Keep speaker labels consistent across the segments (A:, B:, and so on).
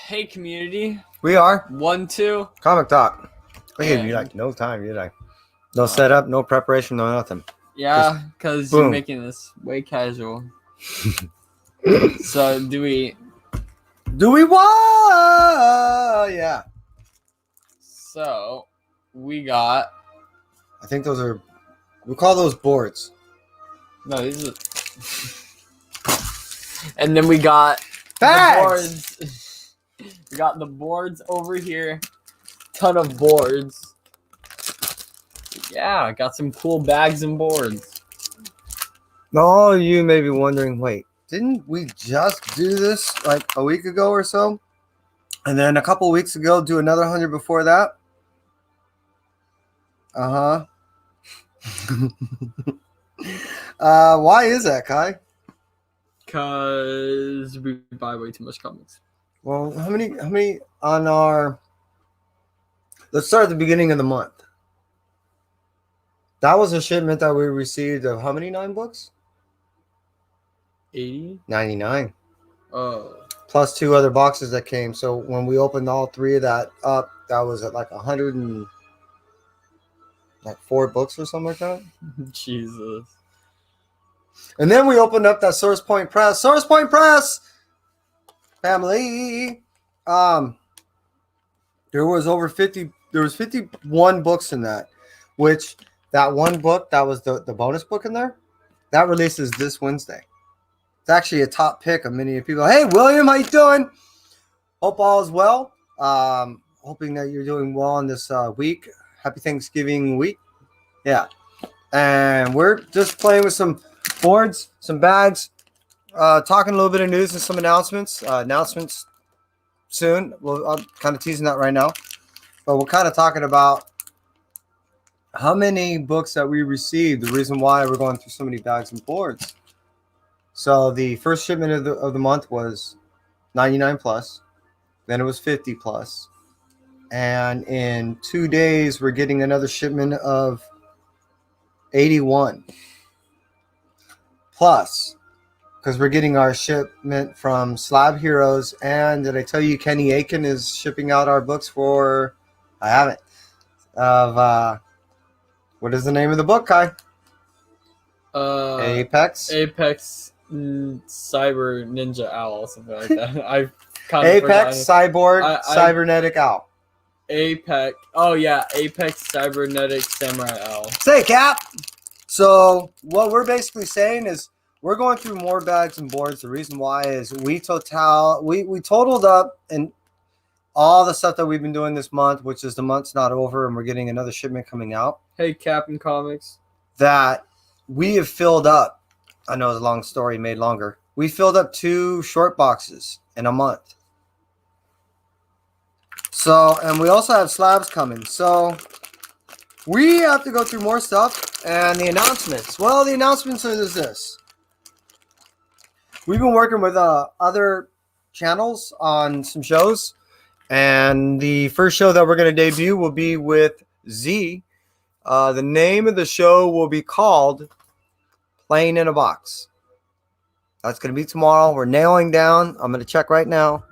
A: Hey, community.
B: We are
A: 1, 2.
B: Comic Talk. We gave you
A: And-
B: like no time. You're like no setup, no preparation, no nothing.
A: Yeah, because you're
B: boom.
A: making this way casual. So,
B: Do we what? Yeah.
A: So, we got.
B: I think those are. We call those boards.
A: No, these are. And then we got.
B: Bags.
A: The boards. We got the boards over here. Ton of boards. Yeah, I got some cool bags and boards.
B: Oh, you may be wondering. Wait, didn't we just do this like a week ago or so? And then a couple weeks ago, do another 100 before that. Why is that, Kai?
A: Because we buy way too much comics.
B: Well, how many on our? Let's start at the beginning of the month. That was a shipment that we received of how many 9 books?
A: 80?
B: 99.
A: Oh.
B: Plus 2 other boxes that came. So when we opened all 3 of that up, that was at like 104 books or something like that.
A: Jesus.
B: And then we opened up that Source Point Press. Source Point Press family. There was over 50. There was 51 books in that, which that one book that was the bonus book in there, that releases this Wednesday. It's actually a top pick of many people. Hey, William, how you doing? Hope all is well. Hoping that you're doing well on this week. Happy Thanksgiving week. Yeah. And we're just playing with some boards, some bags, talking a little bit of news and some announcements. Announcements soon. I'm kind of teasing that right now. But we're kind of talking about how many books that we received, the reason why we're going through so many bags and boards. So the first shipment of the month was 99 plus. Then it was 50 plus. And in 2 days, we're getting another shipment of 81 plus, because we're getting our shipment from Slab Heroes. And did I tell you Kenny Aiken is shipping out our books for? I haven't. What is the name of the book, Kai? Apex
A: Cyber Ninja Owl, something like that. I've kind of
B: Apex Cyborg Cybernetic Owl.
A: Apex. Oh yeah, Apex Cybernetic Samurai Owl.
B: Say, Cap. So what we're basically saying is we're going through more bags and boards. The reason why is we totaled up and all the stuff that we've been doing this month, which is the month's not over, and we're getting another shipment coming out.
A: Hey, Captain Comics. That
B: we have filled up. I know it's a long story made longer. We filled up 2 short boxes in a month. So, and we also have slabs coming. So we have to go through more stuff. And the announcements. Well, the announcements is this. We've been working with other channels on some shows. And the first show that we're going to debut will be with Z. The name of the show will be called Playing in a Box. That's going to be tomorrow. We're nailing down. I'm going to check right now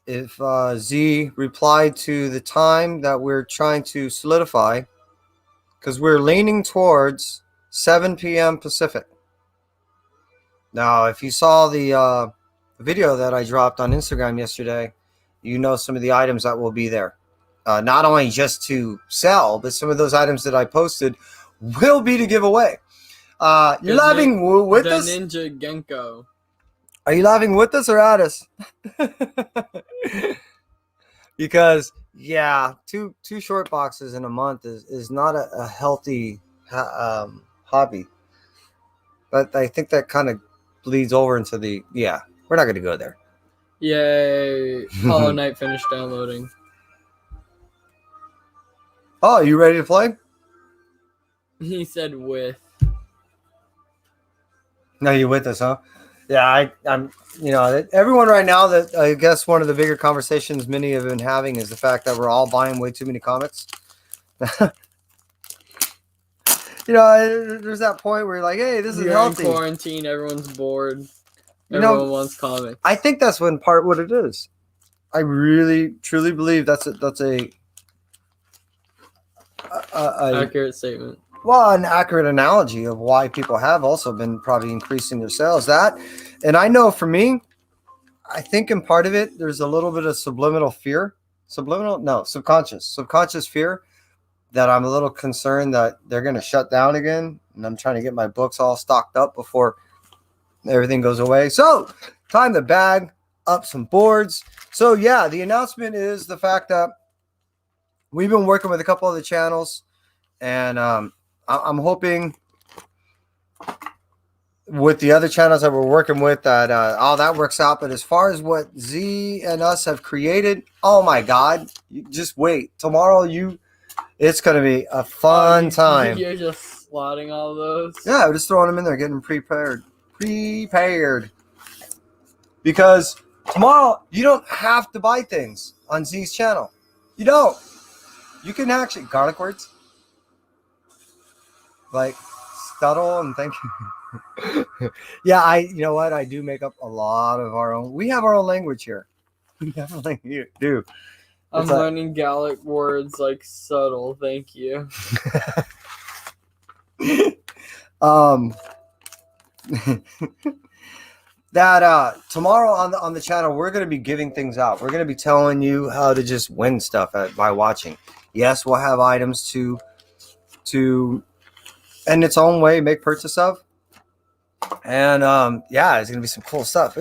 B: if Z replied to the time that we're trying to solidify, because we're leaning towards 7 p.m. Pacific. Now, if you saw the video that I dropped on Instagram yesterday, you know some of the items that will be there. Not only just to sell, but some of those items that I posted will be to give away. You're laughing with us?
A: The Ninja Genko.
B: Are you laughing with us or at us? Because, yeah, two short boxes in a month is not a healthy hobby. But I think that kind of bleeds over into the, yeah, we're not going to go there.
A: Yay. Hollow Knight finished downloading.
B: Oh, you ready to play?
A: He said with.
B: No, you with us, huh? Yeah, I'm. You know, everyone right now. That I guess one of the bigger conversations many have been having is the fact that we're all buying way too many comics. You know, there's that point where you're like, "Hey, this is healthy."
A: In quarantine, everyone's bored. Everyone wants comics.
B: I think that's what it is. I really truly believe that's a
A: Accurate statement.
B: well, an accurate analogy of why people have also been probably increasing their sales. That, and I know for me, I think in part of it, there's a little bit of subliminal fear. Subliminal? No, subconscious fear that I'm a little concerned that they're going to shut down again. And I'm trying to get my books all stocked up before everything goes away. So, time to bag up some boards. So, yeah, the announcement is the fact that we've been working with a couple of the channels, and I'm hoping with the other channels that we're working with that all that works out. But as far as what Z and us have created, oh my God, you just wait. Tomorrow, it's going to be a fun time.
A: You're just slotting all those.
B: Yeah, we're just throwing them in there, getting prepared. Because tomorrow, you don't have to buy things on Z's channel. You don't. You can actually, garlic words? Like, scuttle and thank you. Yeah, you know what? I do make up a lot of our own. We have our own language here. We definitely do.
A: I'm learning Gallic words like subtle. Thank you.
B: That tomorrow on the channel, we're going to be giving things out. We're going to be telling you how to just win stuff by watching. Yes, we'll have items to in its own way make purchase of. And yeah, it's going to be some cool stuff.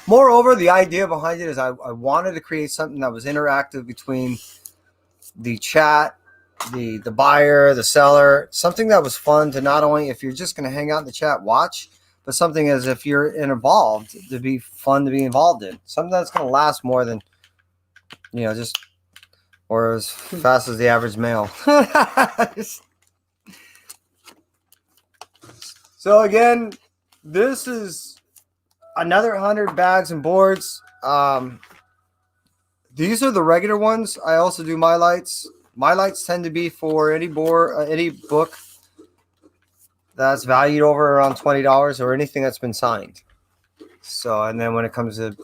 B: Moreover, the idea behind it is I wanted to create something that was interactive between the chat, the buyer, the seller, something that was fun to not only, if you're just going to hang out in the chat, watch, but something as if you're involved, to be fun to be involved in. Something that's going to last more than, just, or as fast as the average male. So again, this is another 100 bags and boards. These are the regular ones. I also do my lights. My lights tend to be for any book that's valued over around $20 or anything that's been signed. So, and then when it comes to,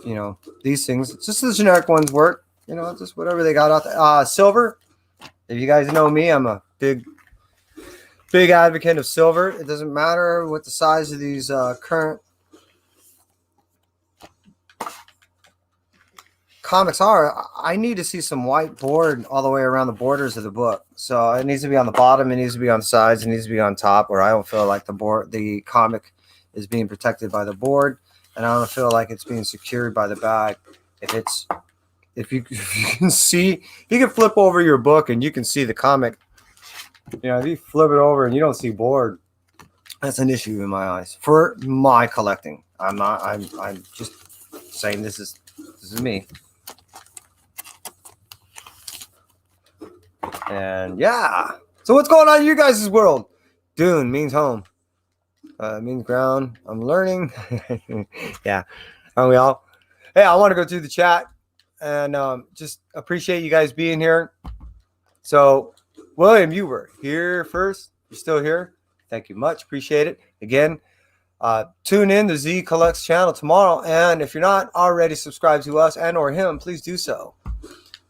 B: these things, just the generic ones work, just whatever they got out there. Silver, if you guys know me, I'm a big advocate of silver. It doesn't matter what the size of these current comics are. I need to see some white board all the way around the borders of the book. So it needs to be on the bottom, it needs to be on the sides, it needs to be on top, where I don't feel like the comic is being protected by the board, and I don't feel like it's being secured by the bag. If you can see, you can flip over your book and you can see the comic. If you flip it over and you don't see board, that's an issue in my eyes for my collecting. I'm just saying this is me. And yeah. So what's going on in you guys' world? Dune means home. Means ground. I'm learning. Yeah. Aren't we all? Hey, I want to go through the chat and just appreciate you guys being here. So William, you were here first. You're still here. Thank you much. Appreciate it. Again, tune in to Z Collects channel tomorrow. And if you're not already subscribed to us and or him, please do so.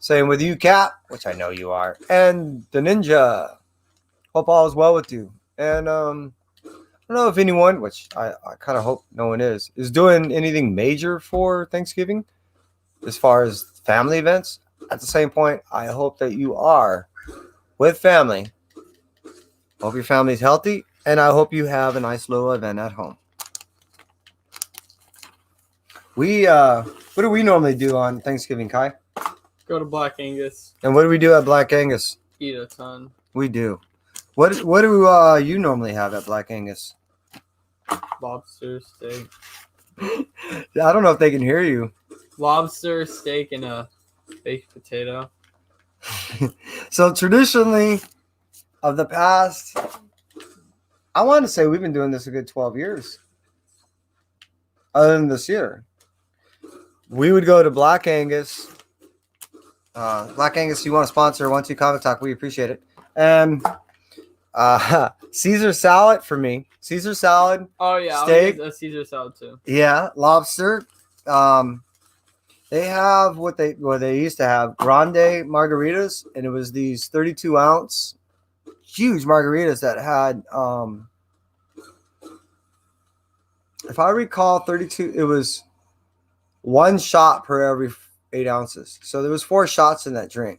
B: Same with you, Cap, which I know you are. And the Ninja. Hope all is well with you. And I don't know if anyone, which I kind of hope no one is doing anything major for Thanksgiving as far as family events. At the same point, I hope that you are with family. Hope your family's healthy, and I hope you have a nice little event at home. What do we normally do on Thanksgiving, Kai?
A: Go to Black Angus.
B: And what do we do at Black Angus?
A: Eat a ton.
B: We do. What do you normally have at Black Angus?
A: Lobster, steak.
B: I don't know if they can hear you.
A: Lobster, steak, and a baked potato.
B: So traditionally, of the past, I want to say we've been doing this a good 12 years. Other than this year, we would go to Black Angus. Black Angus, you want to sponsor 1-2 Comic Talk? We appreciate it. And Caesar salad for me. Caesar salad.
A: Oh yeah,
B: steak.
A: I'll get a Caesar salad too.
B: Yeah, lobster. And They have what they used to have, grande margaritas, and it was these 32-ounce huge margaritas that had, if I recall, 32. It was one shot per every 8 ounces. So there was 4 shots in that drink.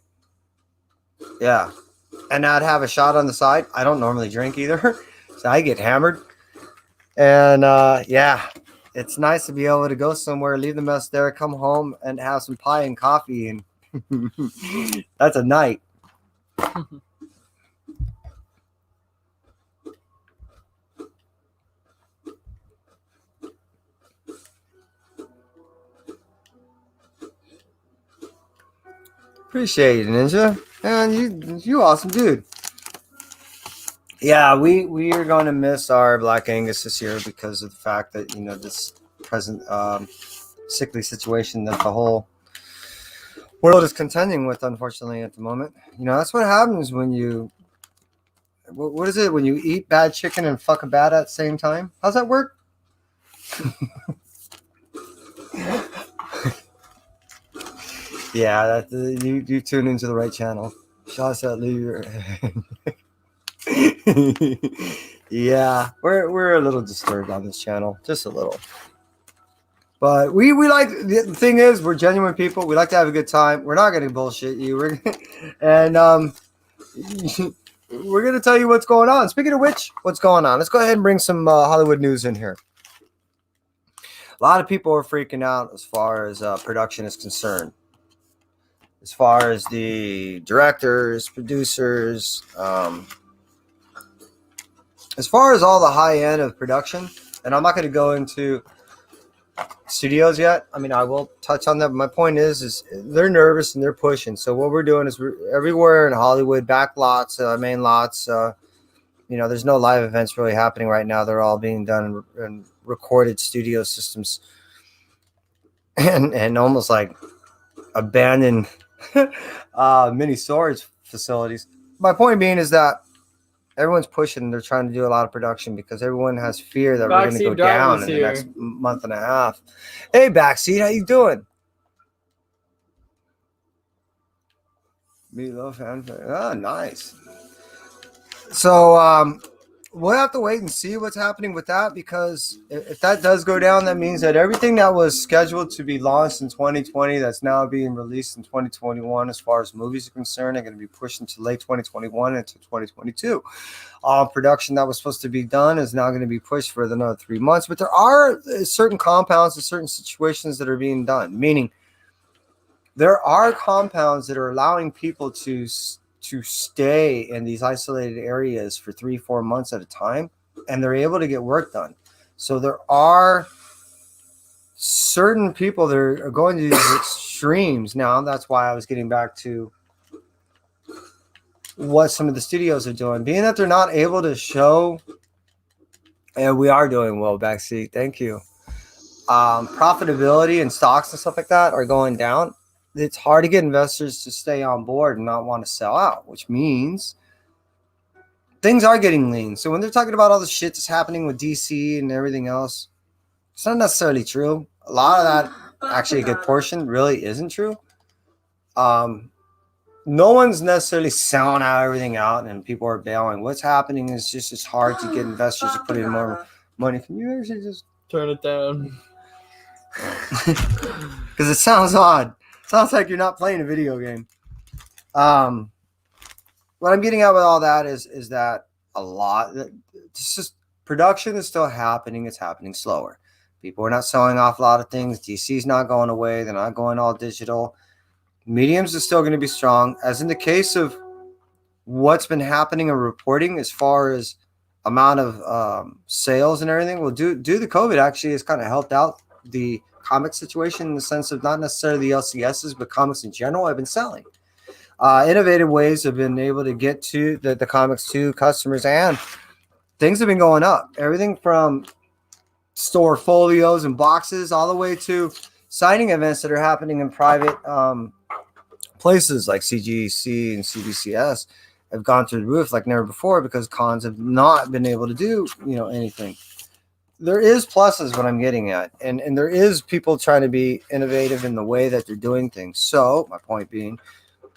B: Yeah, and I'd have a shot on the side. I don't normally drink either, so I get hammered. And yeah, it's nice to be able to go somewhere, leave the mess there, come home, and have some pie and coffee, and that's a night. Appreciate it, Ninja. Man, you awesome dude. Yeah, we are going to miss our Black Angus this year because of the fact that, this present sickly situation that the whole world is contending with, unfortunately, at the moment. That's what happens when you, what is it, when you eat bad chicken and fuck a bat at the same time? How's that work? Yeah, you tune into the right channel. Shots at Lee. Yeah, we're a little disturbed on this channel, just a little. But we like, the thing is, we're genuine people. We like to have a good time. We're not going to bullshit you. We're going to tell you what's going on. Speaking of which, what's going on? Let's go ahead and bring some Hollywood news in here. A lot of people are freaking out as far as production is concerned. As far as the directors, producers, as far as all the high end of production, and I'm not going to go into studios yet. I mean, I will touch on that. But my point is they're nervous and they're pushing. So what we're doing is we're everywhere in Hollywood, back lots, main lots. There's no live events really happening right now. They're all being done in recorded studio systems, and almost like abandoned mini storage facilities. My point being is that everyone's pushing. They're trying to do a lot of production because everyone has fear that we're going to go down in the next month and a half. Hey, Backseat, how you doing? Meatloaf fanfare. Oh, nice. So we'll have to wait and see what's happening with that, because if that does go down, that means that everything that was scheduled to be launched in 2020 that's now being released in 2021 as far as movies are concerned are going to be pushed into late 2021 into 2022. Production that was supposed to be done is now going to be pushed for another 3 months, but there are certain compounds and certain situations that are being done, meaning there are compounds that are allowing people to stay in these isolated areas for 3-4 months at a time, and they're able to get work done. So there are certain people that are going to these extremes now. That's why I was getting back to what some of the studios are doing, being that they're not able to show, and we are doing well, Backseat, thank you. Profitability and stocks and stuff like that are going down. It's hard to get investors to stay on board and not want to sell out, which means things are getting lean. So when they're talking about all the shit that's happening with DC and everything else, it's not necessarily true. A lot of that, actually a good portion, really isn't true. No one's necessarily selling out everything out and people are bailing. What's happening is just it's hard to get investors to put in more money. Can you actually just
A: turn it down?
B: Because it sounds odd. Sounds like you're not playing a video game. What I'm getting at with all that is that a lot, it's just production is still happening. It's happening slower. People are not selling off a lot of things. DC's not going away. They're not going all digital. Mediums is still going to be strong. As in the case of what's been happening and reporting as far as amount of sales and everything, well, due to COVID actually has kind of helped out the comic situation in the sense of not necessarily the LCSs, but comics in general have been selling. Innovative ways have been able to get to the comics to customers, and things have been going up. Everything from store folios and boxes all the way to signing events that are happening in private places like CGC and CBCS have gone through the roof like never before because cons have not been able to do anything. there is pluses what I'm getting at, and there is people trying to be innovative in the way that they're doing things. So my point being,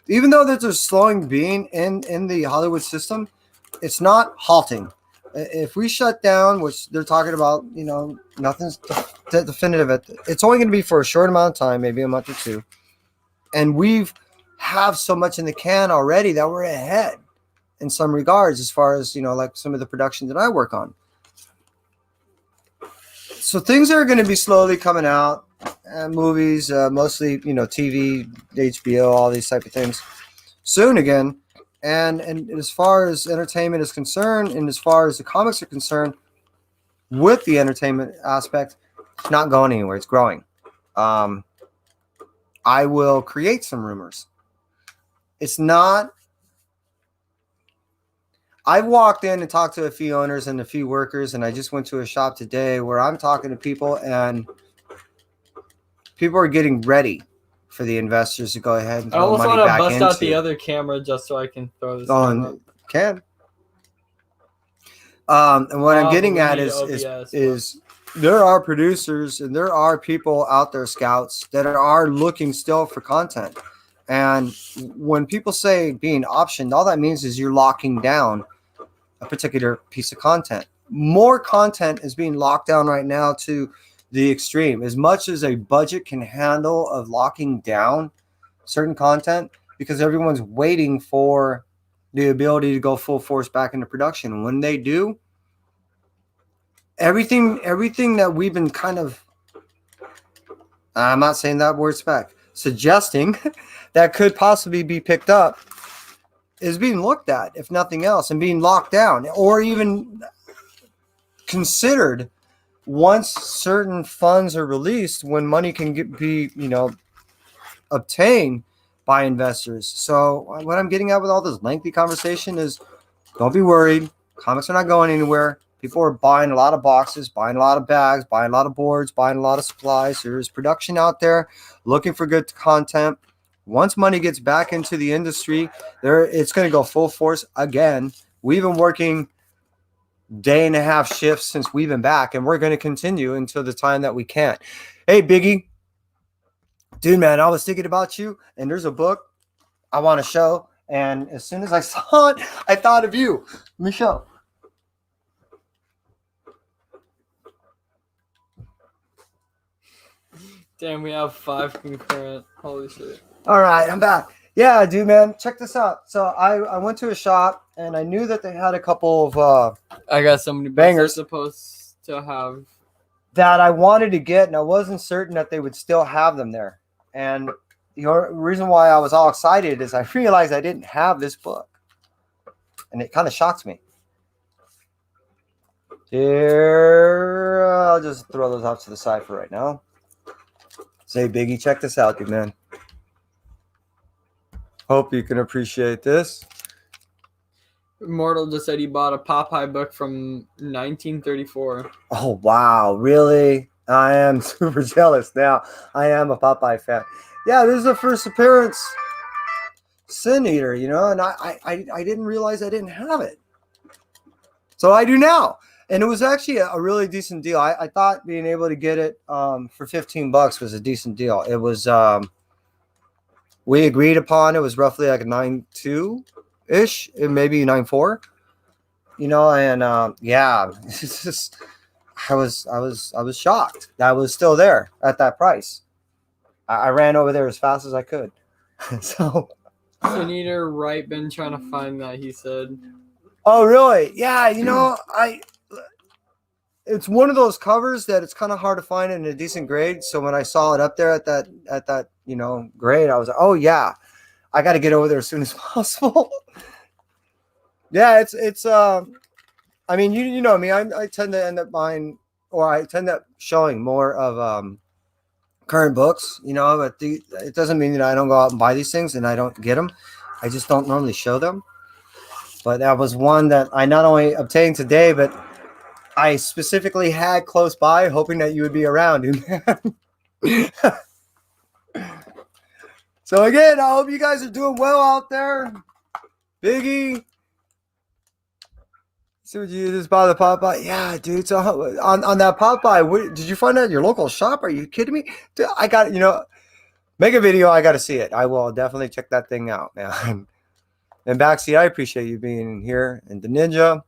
B: even though that there's slowing being in the Hollywood system, it's not halting. If we shut down, which they're talking about, nothing's definitive. It's only going to be for a short amount of time, maybe a month or two, and we've have so much in the can already that we're ahead in some regards, as far as like some of the production that I work on. So things are going to be slowly coming out, movies, mostly TV, HBO, all these type of things, soon again. And as far as entertainment is concerned, and as far as the comics are concerned, with the entertainment aspect, it's not going anywhere. It's growing. I will create some rumors. It's not. I've walked in and talked to a few owners and a few workers, and I just went to a shop today where I'm talking to people, and people are getting ready for the investors to go ahead and
A: I
B: throw
A: almost
B: money
A: want to
B: back
A: bust
B: into.
A: out the other camera just so I can throw this.
B: Oh, can. And what I'm getting at is there are producers and there are people out there, scouts, that are looking still for content. And when people say being optioned, all that means is you're locking down a particular piece of content. More content is being locked down right now to the extreme. As much as a budget can handle of locking down certain content, because everyone's waiting for the ability to go full force back into production. When they do, everything that we've been kind of, I'm not saying that word spec, suggesting that could possibly be picked up is being looked at, if nothing else, and being locked down, or even considered once certain funds are released, when money can be obtained by investors. So what I'm getting at with all this lengthy conversation is, don't be worried. Comics are not going anywhere. People are buying a lot of boxes, buying a lot of bags, buying a lot of boards, buying a lot of supplies. There's production out there looking for good content. Once money gets back into the industry, it's going to go full force again. We've been working day and a half shifts since we've been back, and we're going to continue until the time that we can't. Hey, Biggie. Dude, man, I was thinking about you, and there's a book I want to show. And as soon as I saw it, I thought of you. Let me show.
A: Damn, we have 5 concurrent. Holy shit.
B: All right, I'm back. Yeah, dude, man, check this out. So I went to a shop, and I knew that they had a couple of
A: I got so many
B: bangers
A: supposed to have
B: that I wanted to get, and I wasn't certain that they would still have them there. And the reason why I was all excited is I realized I didn't have this book, and it kind of shocked me. Here, I'll just throw those off to the side for right now. Say, Biggie, check this out, dude, man. Hope you can appreciate this.
A: Immortal just said he bought a Popeye book from 1934.
B: Oh, wow. Really? I am super jealous now. I am a Popeye fan. Yeah, this is the first appearance. Sin Eater, and I didn't realize I didn't have it. So I do now. And it was actually a really decent deal. I thought being able to get it for $15 was a decent deal. It was, we agreed upon, it was roughly like a 9.2-ish, maybe 9.4, and yeah, it's just, I was shocked that I was still there at that price. I ran over there as fast as I could. So.
A: Sin Eater, right, been trying to find that, he said.
B: Oh, really? Yeah, it's one of those covers that it's kind of hard to find in a decent grade. So when I saw it up there at that grade, I was like, oh yeah, I got to get over there as soon as possible. Yeah, it's I mean, you know me, I tend to end up buying, or I tend up showing more of current books, but it doesn't mean that I don't go out and buy these things and I don't get them. I just don't normally show them. But that was one that I not only obtained today, but I specifically had close by, hoping that you would be around. So again, I hope you guys are doing well out there. Biggie, So you just buy the Popeye? Yeah, dude. So on that Popeye, did you find that at your local shop? Are you kidding me? Dude, I got make a video. I got to see it. I will definitely check that thing out, man. And Baxi, I appreciate you being here, and the Ninja.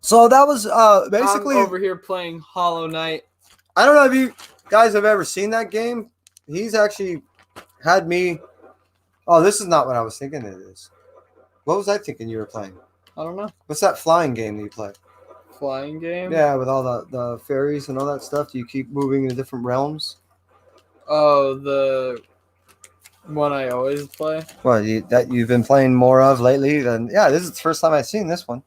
B: So that was basically.
A: I'm over here playing Hollow Knight.
B: I don't know if you guys have ever seen that game. He's actually had me. Oh, this is not what I was thinking it is. What was I thinking you were playing?
A: I don't know.
B: What's that flying game that you play?
A: Flying game?
B: Yeah, with all the fairies and all that stuff. Do you keep moving into different realms?
A: Oh, the one I always play.
B: Well, that you've been playing more of lately? Then yeah, this is the first time I've seen this one.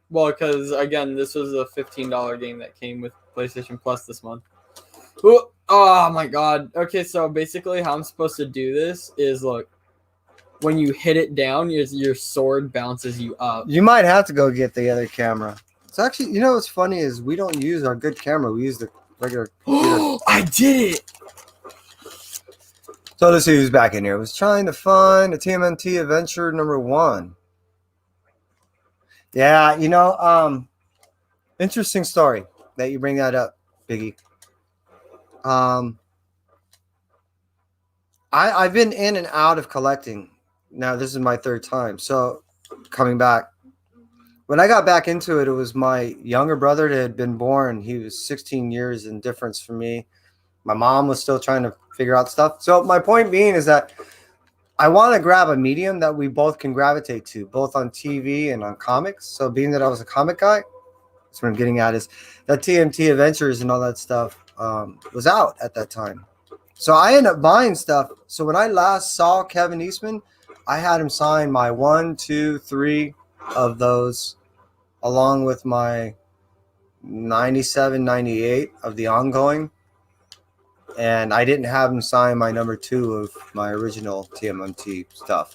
A: Well, because again, this was a $15 game that came with PlayStation Plus this month. Ooh, oh my god. Okay, so basically how I'm supposed to do this is, look, when you hit it down, your sword bounces you up.
B: You might have to go get the other camera. It's actually, what's funny is we don't use our good camera. We use the regular computer.
A: I did it!
B: So let's see who's back in here. I was trying to find a TMNT Adventure number 1. Yeah, interesting story that you bring that up, Biggie. I've been in and out of collecting. Now this is my 3rd time, so coming back. When I got back into it, it was my younger brother that had been born. He was 16 years in difference from me. My mom was still trying to figure out stuff. So my point being is that I want to grab a medium that we both can gravitate to, both on TV and on comics. So being that I was a comic guy, that's what I'm getting at, is that TMT Adventures and all that stuff was out at that time. So I ended up buying stuff. So when I last saw Kevin Eastman, I had him sign my 1, 2, 3 of those, along with my 97, 98 of the ongoing. And I didn't have him sign my number 2 of my original TMNT stuff.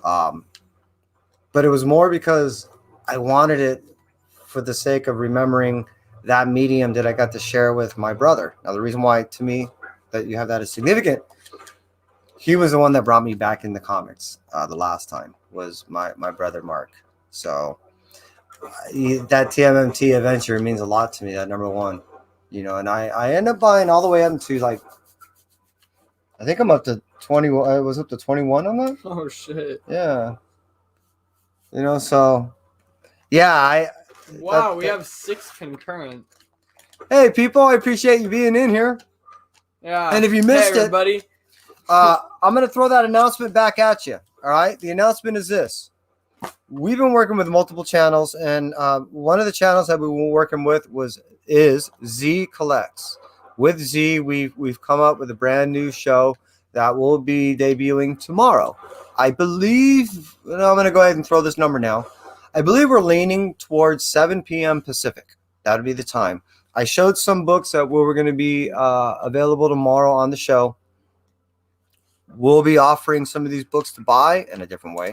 B: But it was more because I wanted it for the sake of remembering that medium that I got to share with my brother. Now, the reason why, to me, that you have that is significant, he was the one that brought me back in the comics the last time, was my brother Mark. So that TMNT Adventure means a lot to me, that number 1. And I end up buying all the way up to, like, I think I'm up to 21. I was up to 21 on that.
A: Oh shit!
B: Yeah. So yeah,
A: Wow, we have 6 concurrent.
B: Hey, people, I appreciate you being in here.
A: Yeah.
B: And if you missed it,
A: everybody,
B: I'm gonna throw that announcement back at you. All right. The announcement is this: we've been working with multiple channels, and one of the channels that we were working with is Z Collects. With Z, we've come up with a brand new show that will be debuting tomorrow. I believe, I'm going to go ahead and throw this number now. I believe we're leaning towards 7 p.m. Pacific. That'll be the time. I showed some books that were going to be available tomorrow on the show. We'll be offering some of these books to buy in a different way.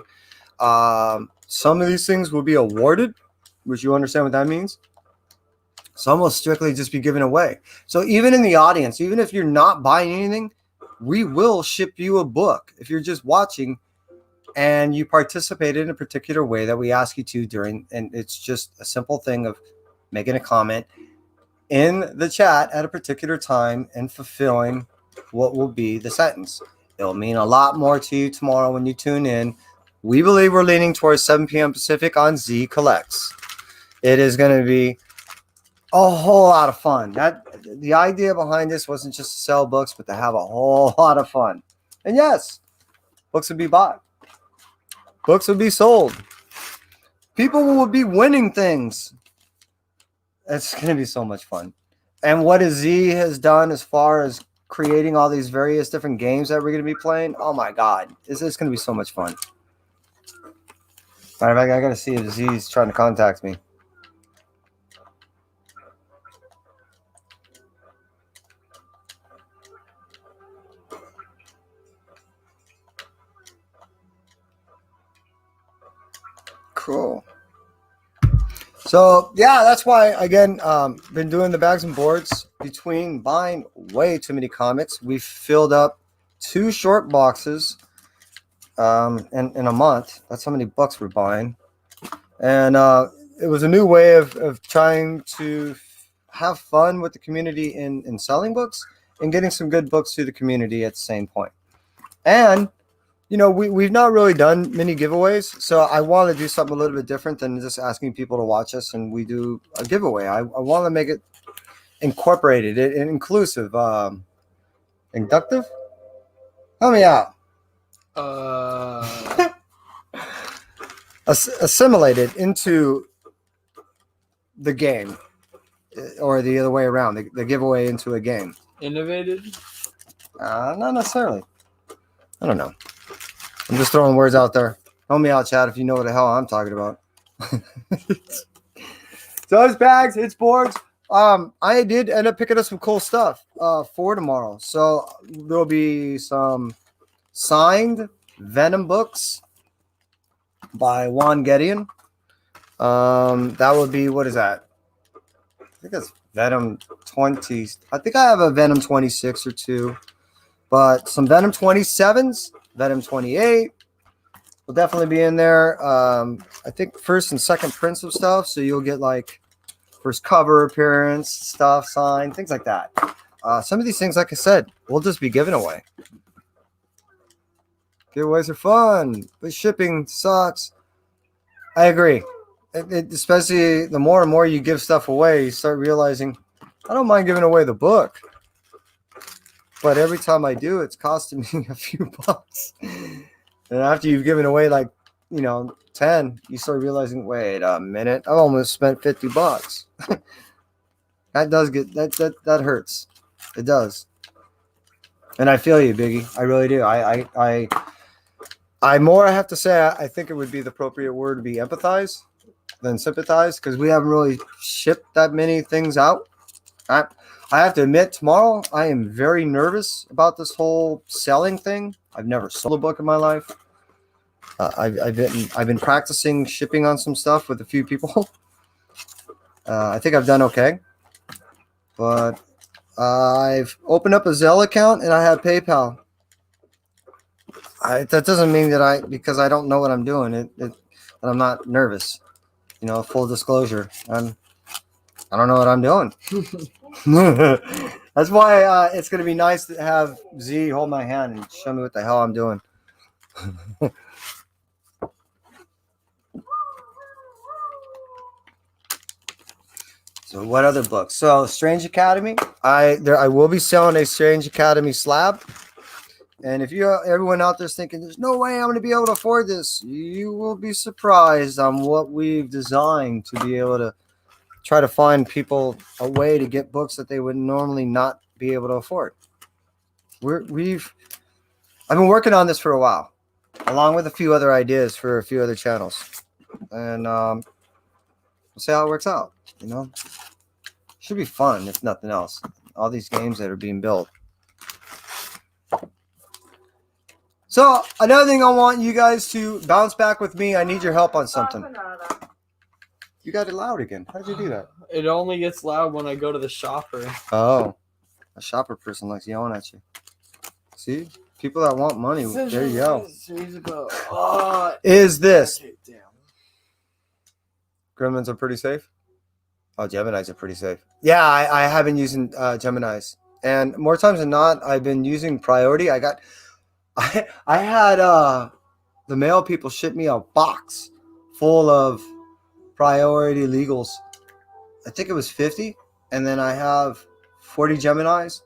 B: Some of these things will be awarded, which you understand what that means. Some will strictly just be given away. So even in the audience, even if you're not buying anything, we will ship you a book. If you're just watching and you participate in a particular way that we ask you to during, and it's just a simple thing of making a comment in the chat at a particular time and fulfilling what will be the sentence. It'll mean a lot more to you tomorrow when you tune in. We believe we're leaning towards 7 p.m. Pacific on Z Collects. It is going to be a whole lot of fun. The idea behind this wasn't just to sell books, but to have a whole lot of fun. And yes, books would be bought. Books would be sold. People will be winning things. It's going to be so much fun. And what Z has done as far as creating all these various different games that we're going to be playing, oh my God, this is going to be so much fun. Matter of fact, I got to see if Z's trying to contact me. Cool. So yeah, that's why, again, been doing the bags and boards between buying way too many comics. We've filled up 2 short boxes in a month. That's how many books we're buying. And it was a new way of trying to have fun with the community in selling books and getting some good books to the community at the same point. And we've not really done many giveaways, so I want to do something a little bit different than just asking people to watch us and we do a giveaway. I want to make it incorporated, inclusive, inductive. Help me out. Assimilated into the game, or the other way around, the giveaway into a game.
A: Innovated?
B: Not necessarily. I don't know. I'm just throwing words out there. Help me out, Chad, if you know what the hell I'm talking about. So it's bags, it's boards. I did end up picking up some cool stuff for tomorrow. So there'll be some signed Venom books by Juan Gedeon. That would be, what is that? I think it's Venom 20. I think I have a Venom 26 or 2. But some Venom 27s, Venom 28 will definitely be in there. I think first and second prints of stuff. So you'll get like first cover appearance, stuff, signed, things like that. Some of these things, like I said, we'll just be giving away. Giveaways are fun, but shipping sucks. I agree. Especially the more and more you give stuff away, you start realizing, I don't mind giving away the book. But every time I do, it's costing me a few bucks. And after you've given away 10, you start realizing, wait a minute, I've almost spent $50. That does get that hurts. It does. And I feel you, Biggie. I really do. I have to say, I think it would be the appropriate word to be empathize than sympathize, because we haven't really shipped that many things out. I have to admit, tomorrow I am very nervous about this whole selling thing. I've never sold a book in my life. I've been practicing shipping on some stuff with a few people. I think I've done okay, but I've opened up a Zelle account and I have PayPal. That doesn't mean that because I don't know what I'm doing, that I'm not nervous. Full disclosure, I don't know what I'm doing. That's why it's going to be nice to have Z hold my hand and show me what the hell I'm doing. So what other books? So Strange Academy. I will be selling a Strange Academy slab. And if everyone out there's thinking, there's no way I'm going to be able to afford this, you will be surprised on what we've designed to be able to try to find people a way to get books that they would normally not be able to afford. I've been working on this for a while, along with a few other ideas for a few other channels, and we'll see how it works out. Should be fun if nothing else. All these games that are being built. So another thing I want you guys to bounce back with me. I need your help on something. You got it loud again. How did you do that?
A: It only gets loud when I go to the shopper.
B: Oh, a shopper person likes yelling at you. See? People that want money. There you go. Is this? Gremlins are pretty safe? Oh, Geminis are pretty safe. Yeah, I have been using Geminis. And more times than not, I've been using Priority. I had the mail people ship me a box full of Priority Legals. I think it was 50. And then I have 40 Geminis.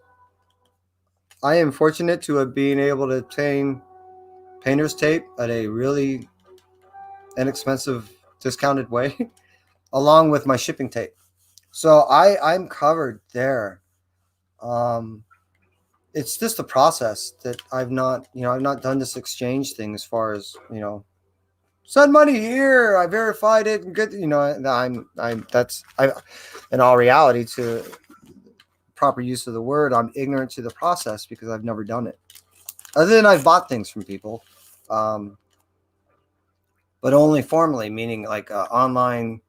B: I am fortunate to have been able to obtain painter's tape at a really inexpensive, discounted way, along with my shipping tape. So I'm covered there. It's just the process that I've not done this exchange thing as far as, send money here. I verified it and good. In all reality, to proper use of the word, I'm ignorant to the process because I've never done it. Other than I've bought things from people, but only formally, meaning like online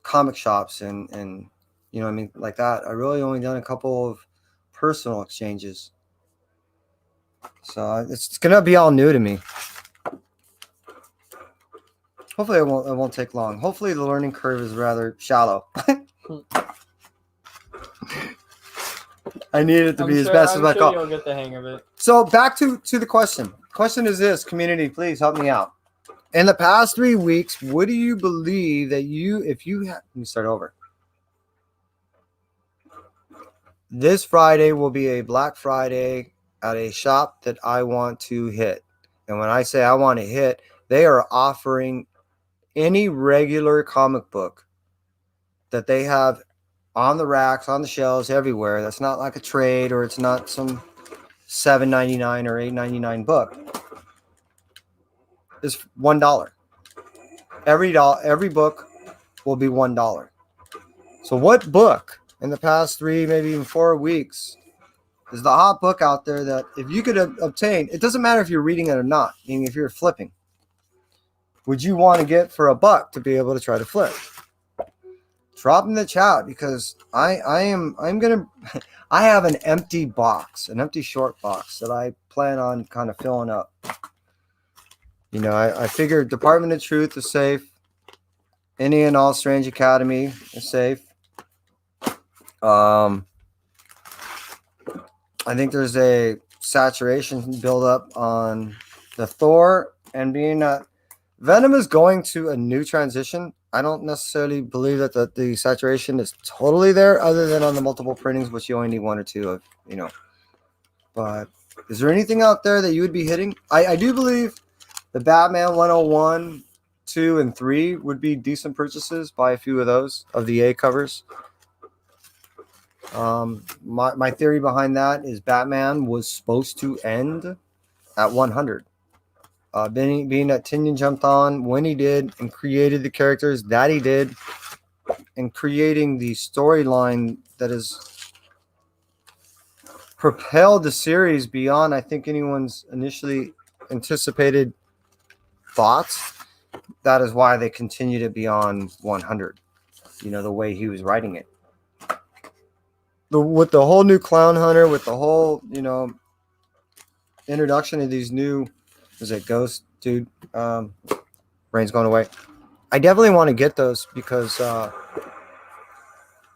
B: comic shops and like that. I really only done a couple of personal exchanges, so it's gonna be all new to me. Hopefully it won't take long. Hopefully the learning curve is rather shallow. I need it to be as best as I
A: sure
B: can.
A: you'll get the hang of it.
B: So back to the question. Question is this, community, please help me out. In the past 3 weeks, what do you believe that let me start over. This Friday will be a Black Friday at a shop that I want to hit. And when I say I want to hit, they are offering any regular comic book that they have on the racks, on the shelves, everywhere. That's not like a trade, or it's not some $7.99 or $8.99 book. Is $1. Every book will be $1. So what book in the past 3, maybe even 4 weeks is the hot book out there that if you could obtain, it doesn't matter if you're reading it or not, meaning if you're flipping, would you want to get for $1 to be able to try to flip? Drop in the chat, because I have an empty box, an empty short box that I plan on kind of filling up. You know, I figured Department of Truth is safe. Any and All Strange Academy is safe. I think there's a saturation buildup on the Thor, and being that Venom is going to a new transition, I don't necessarily believe that the saturation is totally there, other than on the multiple printings, which you only need 1 or 2 of, you know. But is there anything out there that you would be hitting? I do believe the Batman 101, 2, and 3 would be decent purchases. Buy a few of those, of the A covers. My theory behind that is Batman was supposed to end at 100. Being that Tynion jumped on when he did and created the characters that he did, and creating the storyline that has propelled the series beyond, I think, anyone's initially anticipated thoughts. That is why they continued it beyond 100. You know, the way he was writing it. With the whole new Clown Hunter, with the whole, you know, introduction of these new, is it Ghost dude? Brain's going away. I definitely want to get those, because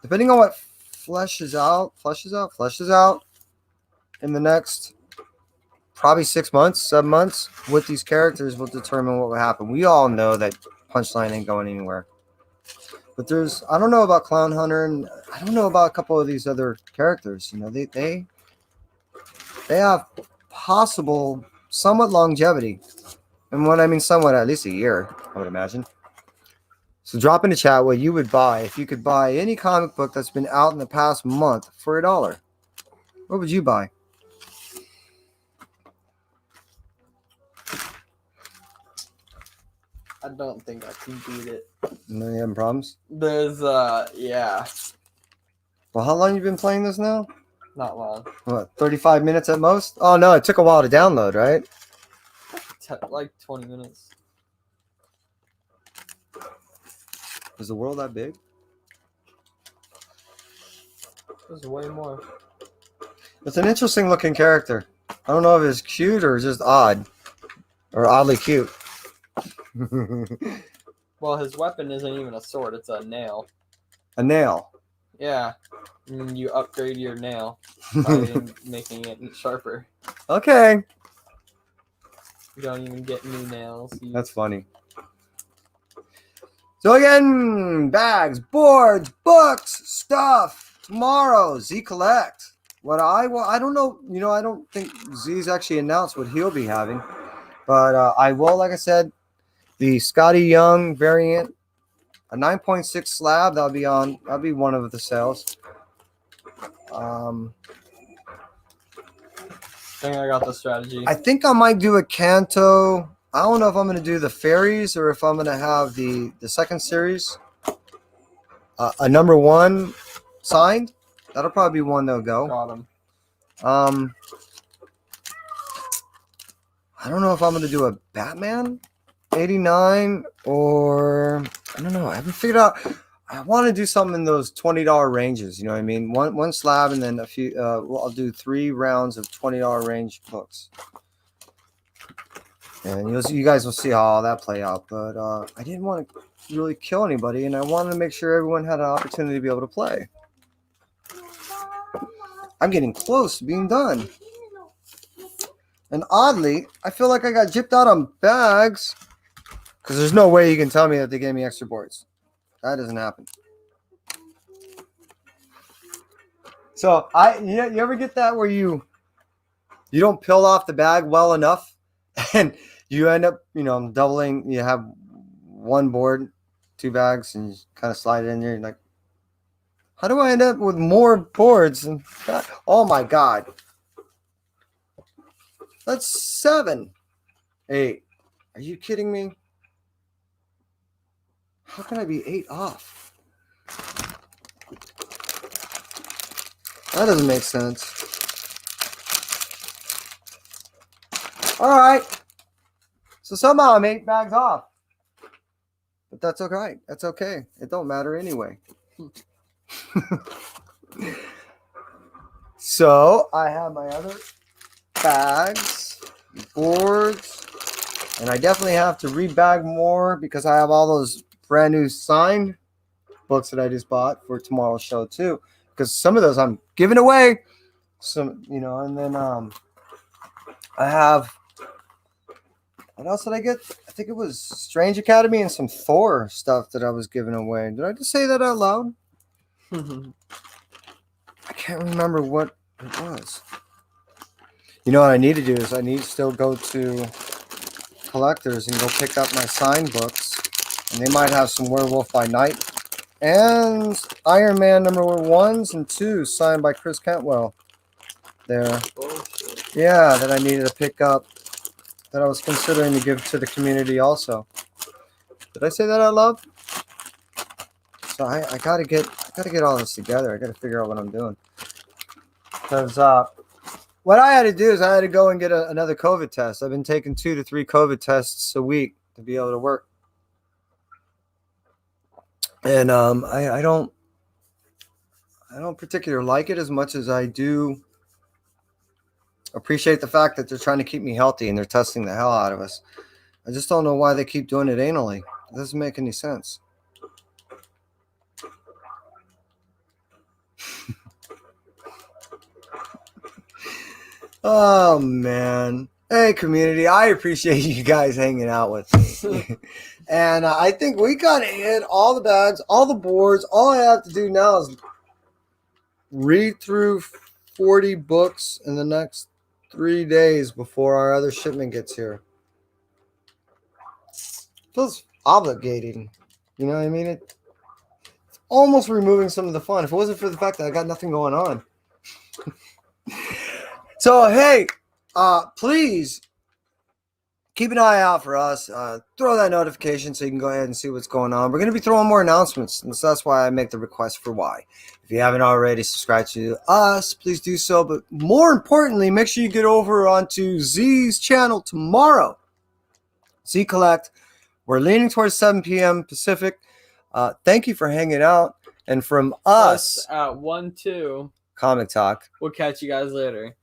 B: depending on what fleshes out in the next probably 6 months, 7 months with these characters will determine what will happen. We all know that Punchline ain't going anywhere. But I don't know about Clown Hunter, and I don't know about a couple of these other characters. You know, they have possible somewhat longevity. And when I mean somewhat, at least a year, I would imagine. So drop in the chat what you would buy if you could buy any comic book that's been out in the past month for $1. What would you buy?
A: I don't think I can beat it.
B: No, you having problems?
A: There's yeah,
B: Well, how long you been playing this now?
A: not long.
B: What, 35 minutes at most? Oh no, it took a while to download, right?
A: Like 20 minutes.
B: Is the world that big?
A: There's way more.
B: It's an interesting looking character. I don't know if it's cute or just odd. Or oddly cute.
A: Well, his weapon isn't even a sword, it's a nail.
B: A nail.
A: Yeah. And you upgrade your nail by making it sharper.
B: Okay.
A: You don't even get new nails.
B: That's funny. So again, bags, boards, books, stuff. Tomorrow, Z Collect. I don't know, you know, I don't think Z's actually announced what he'll be having. But I will, like I said, the Scotty Young variant, a 9.6 slab, that'll be one of the sales.
A: I think I got the strategy.
B: I think I might do a Kanto. I don't know if I'm going to do the fairies or if I'm going to have the second series. A number 1 signed. That'll probably be one that'll go.
A: Got him.
B: I don't know if I'm going to do a Batman 89 or I don't know. I haven't figured out. I want to do something in those $20 ranges. You know what I mean? One slab and then a few. I'll do 3 rounds of $20 range books. And you guys will see how all that play out. But I didn't want to really kill anybody, and I wanted to make sure everyone had an opportunity to be able to play. I'm getting close to being done. And oddly, I feel like I got gypped out on bags because there's no way you can tell me that they gave me extra boards. That doesn't happen. So you ever get that where you don't peel off the bag well enough, and you end up doubling. You have one board, 2 bags, and you kind of slide it in there. You're like, how do I end up with more boards? And oh my god, that's 7, 8. Are you kidding me? How can I be 8 off? That doesn't make sense. All right. So somehow I'm 8 bags off. But that's okay. That's okay. It don't matter anyway. So I have my other bags, boards, and I definitely have to rebag more because I have all those brand new signed books that I just bought for tomorrow's show too. Because some of those I'm giving away. Some, and then I have, what else did I get? I think it was Strange Academy and some Thor stuff that I was giving away. Did I just say that out loud? I can't remember what it was. You know what I need to do is I need to still go to Collectors and go pick up my signed books. And they might have some Werewolf by Night and Iron Man number 1s and 2s signed by Chris Cantwell there. Yeah, that I needed to pick up, that I was considering to give to the community also. Did I say that out loud? So I gotta get all this together. I gotta figure out what I'm doing. Because what I had to do is I had to go and get another COVID test. I've been taking 2 to 3 COVID tests a week to be able to work. And I don't particularly like it as much as I do appreciate the fact that they're trying to keep me healthy and they're testing the hell out of us. I just don't know why they keep doing it anally. It doesn't make any sense. Oh, man. Hey, community. I appreciate you guys hanging out with me. And I think we got to hit all the bags, all the boards. All I have to do now is read through 40 books in the next 3 days before our other shipment gets here. Feels obligating. You know what I mean? It's almost removing some of the fun. If it wasn't for the fact that I got nothing going on. So, hey, please keep an eye out for us. Throw that notification so you can go ahead and see what's going on. We're going to be throwing more announcements, and so that's why I make the request for why. If you haven't already subscribed to us, please do so. But more importantly, make sure you get over onto Z's channel tomorrow. Z Collect. We're leaning towards 7 p.m. Pacific. Thank you for hanging out. And from us
A: at 1-2
B: Comic Talk.
A: We'll catch you guys later.